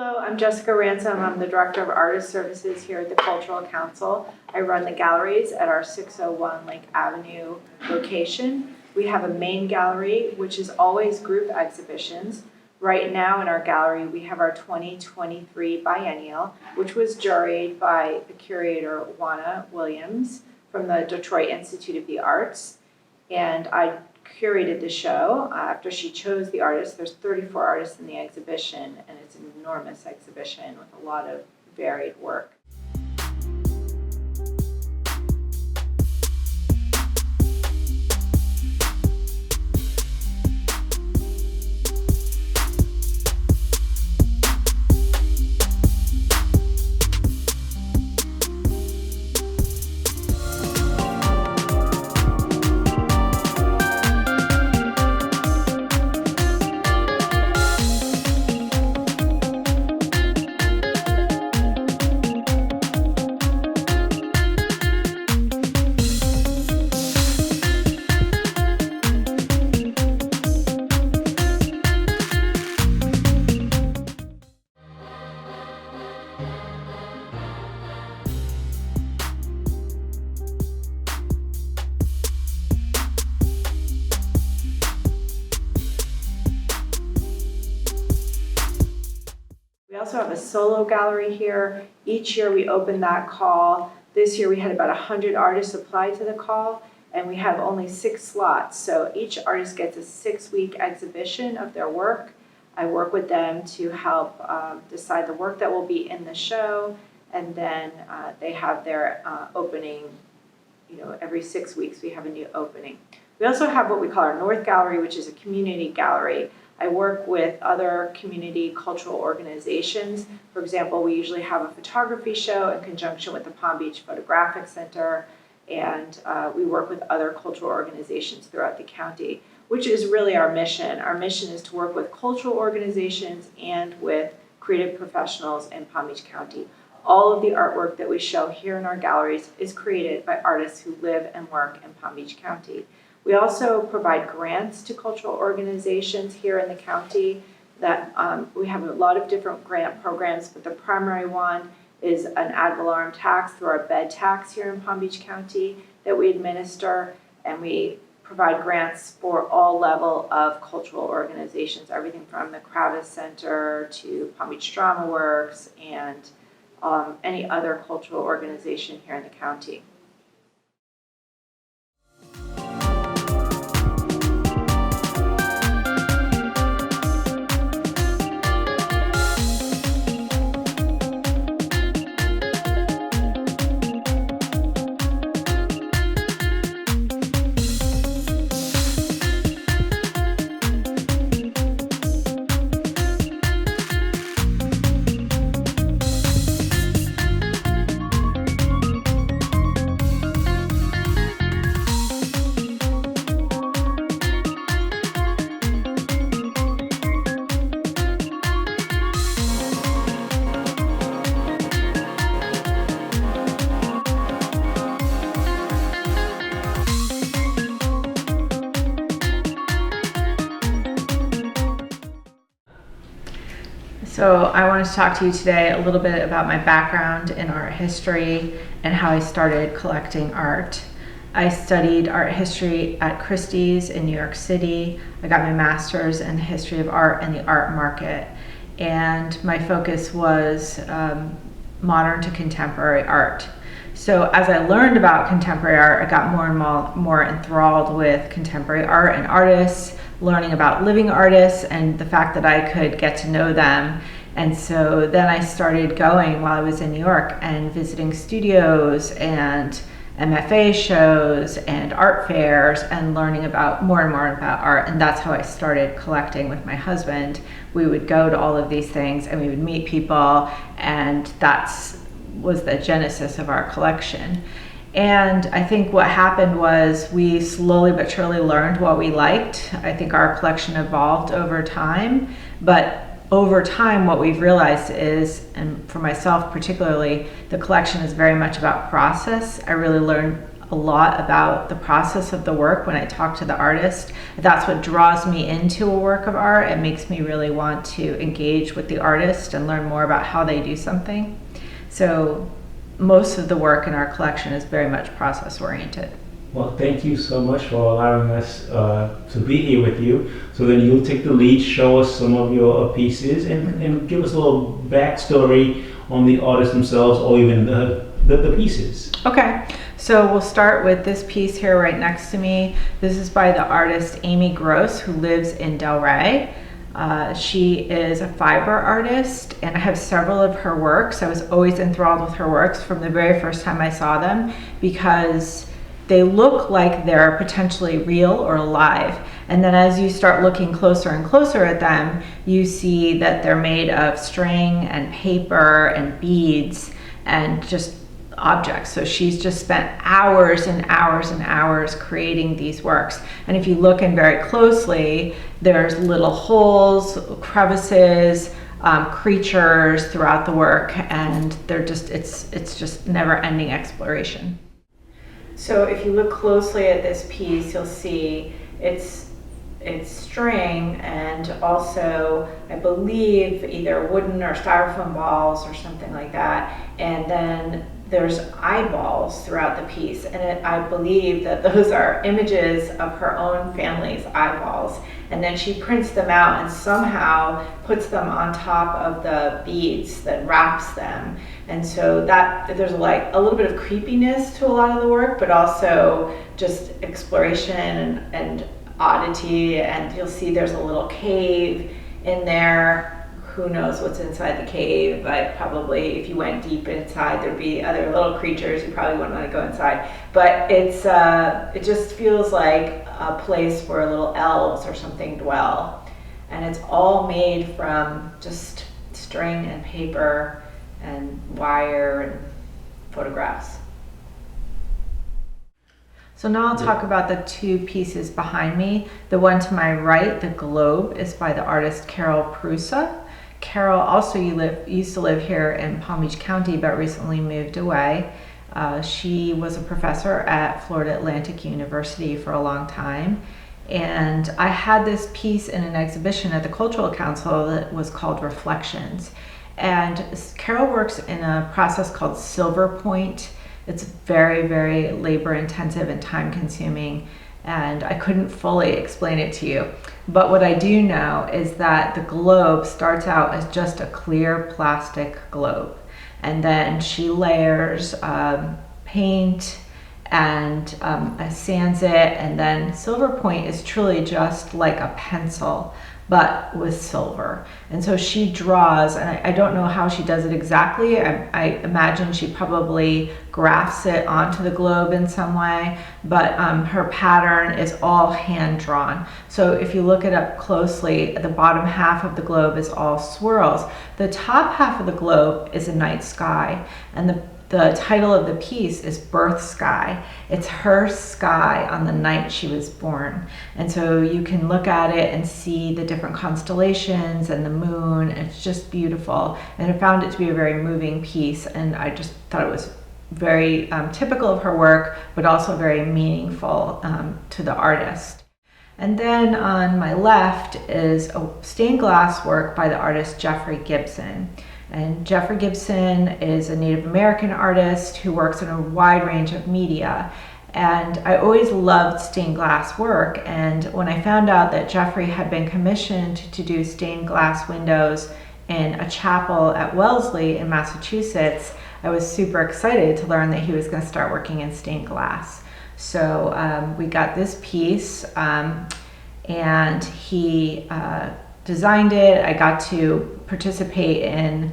Hello, I'm Jessica Ransom. I'm the Director of Artist Services here at the Cultural Council. I run the galleries at our 601 Lake Avenue location. We have a main gallery, which is always group exhibitions. Right now in our gallery, we have our 2023 biennial, which was juried by the curator, Juana Williams, from the Detroit Institute of the Arts. And I curated the show after she chose the artists. There's 34 artists in the exhibition, and it's an enormous exhibition with a lot of varied work. We also have a solo gallery here. Each year we open that call. This year we had about 100 artists apply to the call, and we have only 6 slots. So each artist gets a 6-week exhibition of their work. I work with them to help decide the work that will be in the show, and then they have their opening. Every 6 weeks we have a new opening. We also have what we call our North Gallery, which is a community gallery. I work with other community cultural organizations. For example, we usually have a photography show in conjunction with the Palm Beach Photographic Center, and we work with other cultural organizations throughout the county, which is really our mission. Our mission is to work with cultural organizations and with creative professionals in Palm Beach County. All of the artwork that we show here in our galleries is created by artists who live and work in Palm Beach County. We also provide grants to cultural organizations here in the county. That we have a lot of different grant programs, but the primary one is an ad valorem tax through our bed tax here in Palm Beach County that we administer, and we provide grants for all level of cultural organizations, everything from the Kravis Center to Palm Beach Drama Works and any other cultural organization here in the county. So I wanted to talk to you today a little bit about my background in art history and how I started collecting art. I studied art history at Christie's in New York City. I got my master's in the history of art and the art market. And my focus was modern to contemporary art. So as I learned about contemporary art, I got more and more enthralled with contemporary art and artists, learning about living artists and the fact that I could get to know them. And so then I started going while I was in New York and visiting studios and MFA shows and art fairs and learning about more and more about art. And that's how I started collecting with my husband. We would go to all of these things and we would meet people, and was the genesis of our collection. And I think what happened was we slowly but surely learned what we liked. I think our collection evolved over time, but over time what we've realized is, and for myself particularly, the collection is very much about process. I really learned a lot about the process of the work when I talk to the artist. That's what draws me into a work of art. It makes me really want to engage with the artist and learn more about how they do something. So most of the work in our collection is very much process oriented. Well, thank you so much for allowing us to be here with you. So then you'll take the lead, show us some of your pieces, and give us a little backstory on the artists themselves, or even the pieces. Okay, so we'll start with this piece here right next to me. This is by the artist Amy Gross, who lives in Delray. She is a fiber artist, and I have several of her works. I was always enthralled with her works from the very first time I saw them, because they look like they're potentially real or alive. And then as you start looking closer and closer at them, you see that they're made of string and paper and beads and just objects. So she's just spent hours and hours and hours creating these works. And if you look in very closely, there's little holes, crevices, creatures throughout the work, and they're just, it's just never-ending exploration. So if you look closely at this piece, you'll see it's string, and also I believe either wooden or styrofoam balls or something like that, and then there's eyeballs throughout the piece, and I believe that those are images of her own family's eyeballs, and then she prints them out and somehow puts them on top of the beads that wraps them. And so that there's like a little bit of creepiness to a lot of the work, but also just exploration and oddity. And you'll see there's a little cave in there. Who knows what's inside the cave, but probably if you went deep inside, there'd be other little creatures. You probably wouldn't want to go inside. But it just feels like a place where little elves or something dwell. And it's all made from just string and paper and wire and photographs. So now I'll talk about the two pieces behind me. The one to my right, the globe, is by the artist Carol Prusa. Carol also used to live here in Palm Beach County, but recently moved away. She was a professor at Florida Atlantic University for a long time. And I had this piece in an exhibition at the Cultural Council that was called Reflections. And Carol works in a process called silver point. It's very, very labor intensive and time consuming, and I couldn't fully explain it to you. But what I do know is that the globe starts out as just a clear plastic globe, and then she layers paint and sands it, and then silver point is truly just like a pencil, but with silver. And so she draws, and I don't know how she does it exactly. I imagine she probably grafts it onto the globe in some way, but her pattern is all hand drawn. So if you look it up closely, the bottom half of the globe is all swirls. The top half of the globe is a night sky, and the title of the piece is Birth Sky. It's her sky on the night she was born. And so you can look at it and see the different constellations and the moon. It's just beautiful. And I found it to be a very moving piece, and I just thought it was very typical of her work, but also very meaningful to the artist. And then on my left is a stained glass work by the artist Jeffrey Gibson. And Jeffrey Gibson is a Native American artist who works in a wide range of media. And I always loved stained glass work. And when I found out that Jeffrey had been commissioned to do stained glass windows in a chapel at Wellesley in Massachusetts, I was super excited to learn that he was going to start working in stained glass. So we got this piece, and he designed it. I got to participate in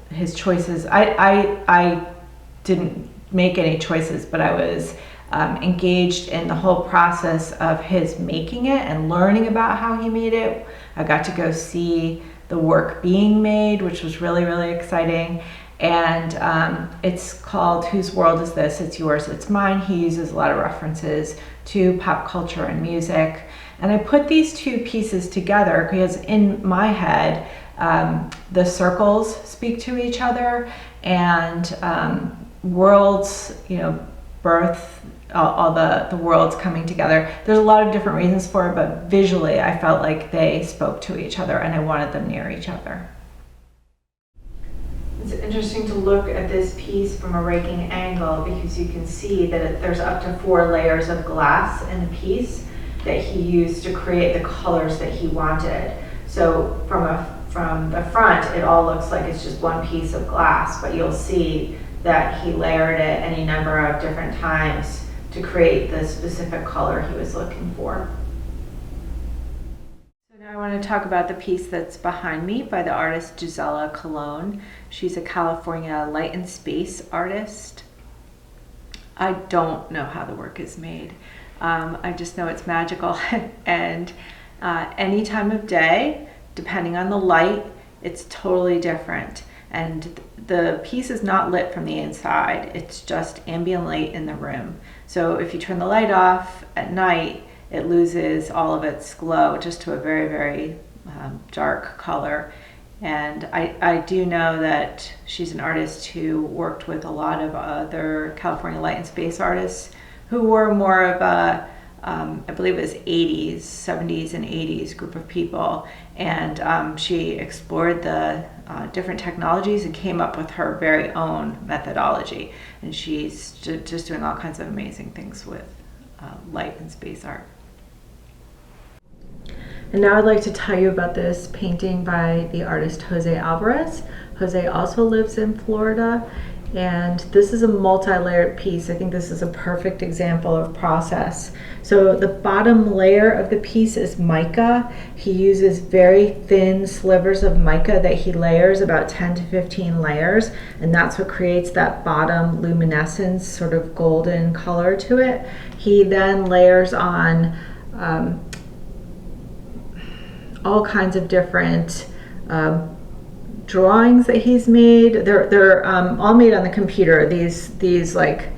his choices. I didn't make any choices, but I was engaged in the whole process of his making it and learning about how he made it. I got to go see the work being made, which was really, really exciting. And it's called Whose World Is This? It's Yours, It's Mine. He uses a lot of references to pop culture and music. And I put these two pieces together because in my head, the circles speak to each other, and worlds, birth all the worlds coming together. There's a lot of different reasons for it, but visually I felt like they spoke to each other and I wanted them near each other. It's interesting to look at this piece from a raking angle because you can see that there's up to 4 layers of glass in the piece that he used to create the colors that he wanted. So from the front, it all looks like it's just one piece of glass, but you'll see that he layered it any number of different times to create the specific color he was looking for. So now I want to talk about the piece that's behind me by the artist Gisela Colon. She's a California light and space artist. I don't know how the work is made. I just know it's magical and any time of day, depending on the light, it's totally different. And the piece is not lit from the inside, it's just ambient light in the room. So if you turn the light off at night, it loses all of its glow just to a very, very dark color. And I do know that she's an artist who worked with a lot of other California light and space artists who were more of a, I believe it was 70s and 80s group of people. And she explored the different technologies and came up with her very own methodology. And she's just doing all kinds of amazing things with light and space art. And now I'd like to tell you about this painting by the artist Jose Alvarez. Jose also lives in Florida, and this is a multi-layered piece. I think this is a perfect example of process. So the bottom layer of the piece is mica. He uses very thin slivers of mica that he layers, about 10 to 15 layers, and that's what creates that bottom luminescence, sort of golden color to it. He then layers on all kinds of different drawings that he's made. They're all made on the computer. These like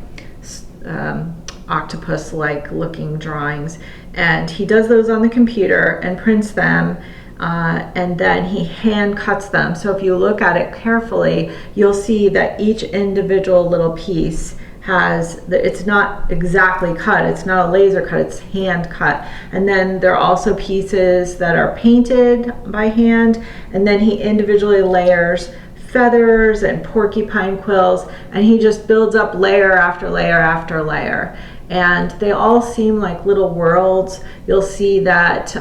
octopus-like looking drawings, and he does those on the computer and prints them, and then he hand cuts them. So if you look at it carefully, you'll see that each individual little piece it's not exactly cut, it's not a laser cut, it's hand cut. And then there are also pieces that are painted by hand, and then he individually layers feathers and porcupine quills, and he just builds up layer after layer after layer. And they all seem like little worlds. You'll see that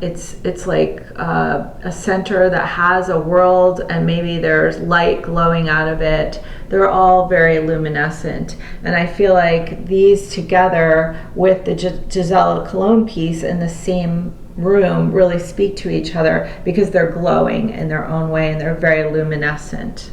it's like a center that has a world, and maybe there's light glowing out of it. They're all very luminescent. And I feel like these together with the Gisela Colon piece in the same room really speak to each other because they're glowing in their own way and they're very luminescent.